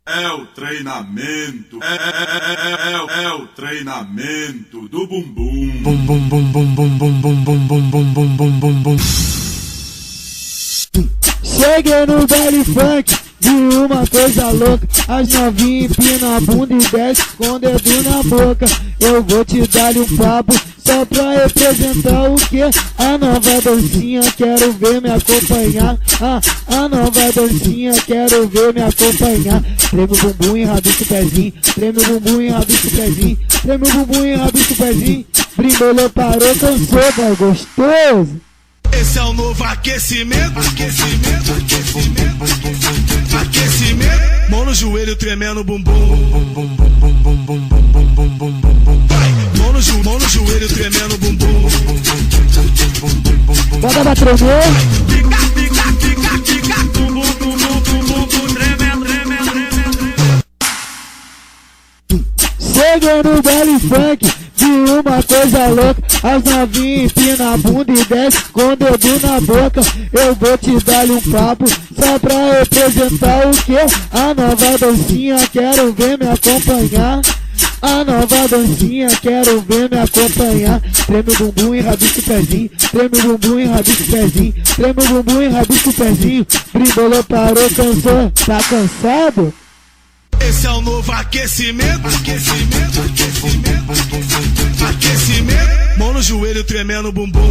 É o treinamento, é o treinamento do bumbum. Bum bum bum bum bum bum bum bum bum bum bum bum bum bum. Cheguei no baile funk de uma coisa louca. As novinhas empinam a bunda e desce com o dedo na boca. Eu vou te dar um papo só pra representar o que? A nova dancinha, quero ver me acompanhar. A nova dancinha, quero ver me acompanhar. Treme o bumbum e rabisca o pezinho. Treme o bumbum e rabisca o pezinho. Treme o bumbum e rabisca o pezinho. Brimbolou, parou, cansou, vai gostoso. Esse é o novo aquecimento, aquecimento, aquecimento, aquecimento. Mão no joelho tremendo bumbum. Vai, mão no joelho tremendo bumbum. Bota pra tremer. Fica, fica, fica, fica, bumbum, bumbum, bumbum, tremendo, tremendo, tremendo. Cheguei no baile funk de uma coisa louca. As novinhas empinam a bunda e desce com o dedo na boca. Eu vou te dar um papo só pra representar o que? A nova dancinha, quero ver me acompanhar. A nova dancinha, quero ver me acompanhar. Treme o bumbum e rabisca o pezinho. Treme o bumbum e rabisca o pezinho. Treme o bumbum e rabisca o pezinho. Brimbolou, parou, cansou, tá cansado? Esse é o novo aquecimento, aquecimento, aquecimento, aquecimento. Mão no joelho tremendo bumbum.